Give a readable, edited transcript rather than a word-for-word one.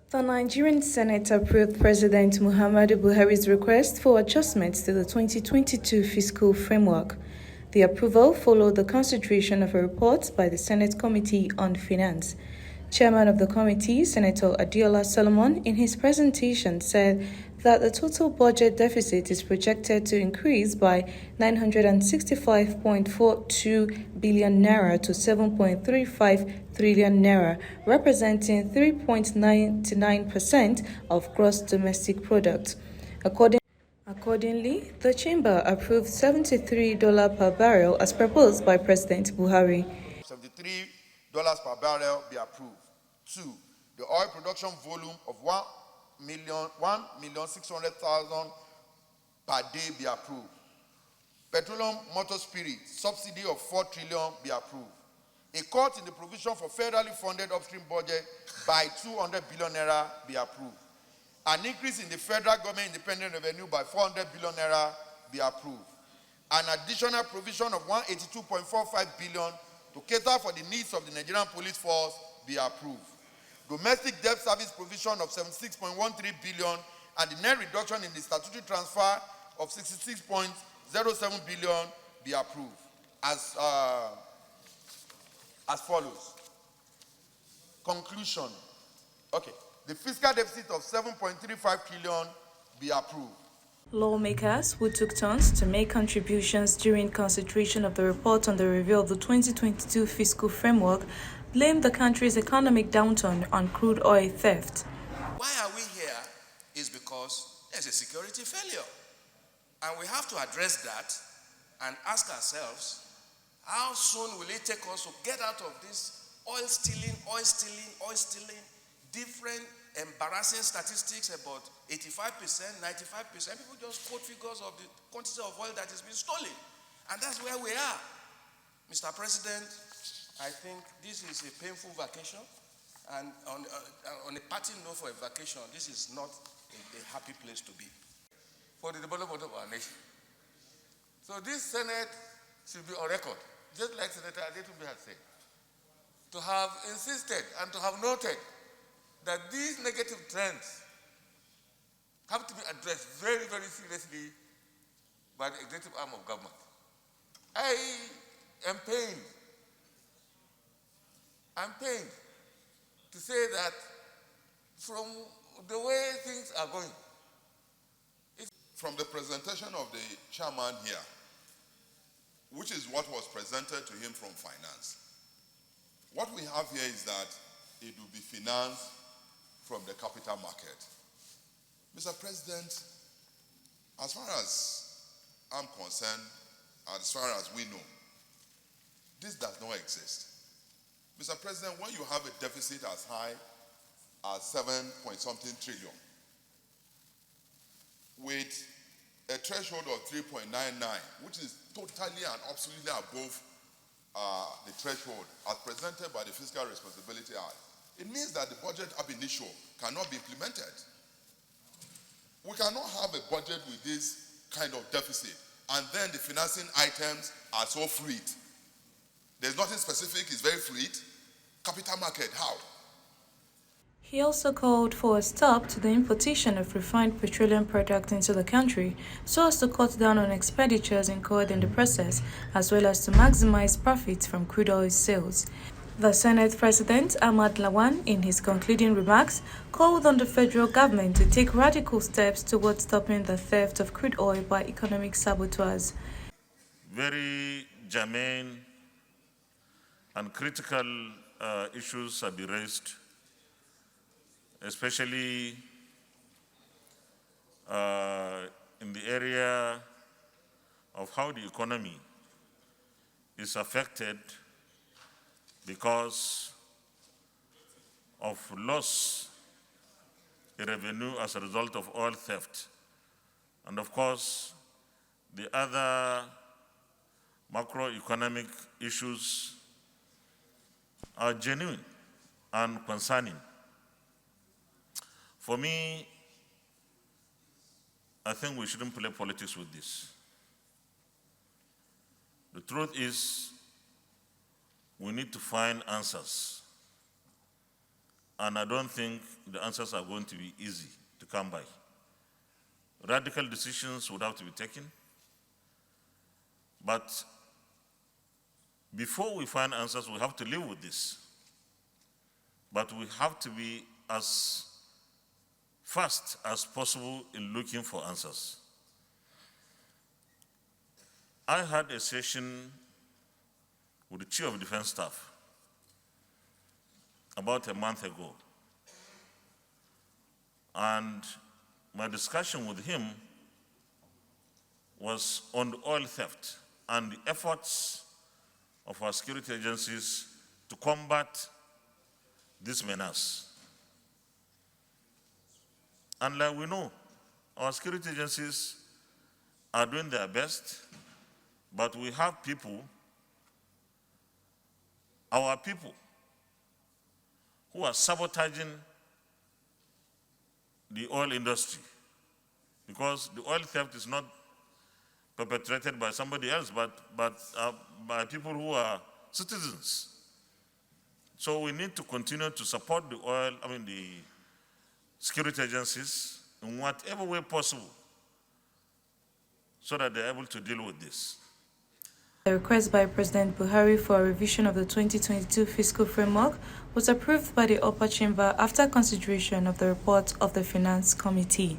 The Nigerian Senate approved President Muhammadu Buhari's request for adjustments to the 2022 fiscal framework. The approval followed the consideration of a report by the Senate Committee on Finance. Chairman of the committee, Senator Adiola Solomon, in his presentation said that the total budget deficit is projected to increase by 965.42 billion naira to 7.35 trillion naira, representing 3.99% of gross domestic product. Accordingly, the chamber approved $73 per barrel as proposed by President Buhari. $73 per barrel be approved. 2. The oil production volume of 1,600,000 per day be approved. Petroleum motor spirit subsidy of 4 trillion be approved. A cut in the provision for federally funded upstream budget by 200 billion naira be approved. An increase in the federal government independent revenue by 400 billion naira be approved. An additional provision of 182.45 billion to cater for the needs of the Nigerian police force be approved. Domestic debt service provision of 76.13 billion and the net reduction in the statutory transfer of 66.07 billion be approved as follows. Conclusion. Okay. The fiscal deficit of 7.35 trillion be approved. Lawmakers who took turns to make contributions during consideration of the report on the review of the 2022 fiscal framework blamed the country's economic downturn on crude oil theft. Why are we here is because there's a security failure. And we have to address that and ask ourselves, how soon will it take us to get out of this oil stealing, different embarrassing statistics about 85%, 95%. People just quote figures of the quantity of oil that has been stolen. And that's where we are. Mr. President, I think this is a painful vacation. And on a parting note for a vacation, this is not a happy place to be. For the development of our nation. So this Senate should be on record, just like Senator Adetunbi had said, to have insisted and to have noted that these negative trends have to be addressed very, very seriously by the executive arm of government. I am pained. I'm pained to say that from the way things are going. From the presentation of the chairman here, which is what was presented to him from finance, what we have here is that it will be financed from the capital market. Mr. President, as far as I'm concerned, as far as we know, this does not exist. Mr. President, when you have a deficit as high as 7-point-something trillion, with a threshold of 3.99, which is totally and absolutely above the threshold as presented by the Fiscal Responsibility Act, it means that the budget ab initio cannot be implemented. We cannot have a budget with this kind of deficit and then the financing items are so fluid. There's nothing specific, it's very fluid. Capital market, how? He also called for a stop to the importation of refined petroleum products into the country so as to cut down on expenditures incurred in the process, as well as to maximize profits from crude oil sales. The Senate President, Ahmad Lawan, in his concluding remarks, called on the federal government to take radical steps towards stopping the theft of crude oil by economic saboteurs. Very germane and critical issues have been raised, especially in the area of how the economy is affected because of loss in revenue as a result of oil theft. And of course, the other macroeconomic issues are genuine and concerning. For me, I think we shouldn't play politics with this. The truth is, we need to find answers. and I don't think the answers are going to be easy to come by. Radical decisions would have to be taken, but before we find answers, we have to live with this. But we have to be as fast as possible in looking for answers. I had a session with the Chief of Defense Staff about a month ago. And my discussion with him was on the oil theft and the efforts of our security agencies to combat this menace. And like we know, our security agencies are doing their best, but we have people, our people, who are sabotaging the oil industry, because the oil theft is not perpetrated by somebody else, but by people who are citizens. So we need to continue to support the security agencies in whatever way possible so that they're able to deal with this. The request by President Buhari for a revision of the 2022 fiscal framework was approved by the upper chamber after consideration of the report of the Finance Committee.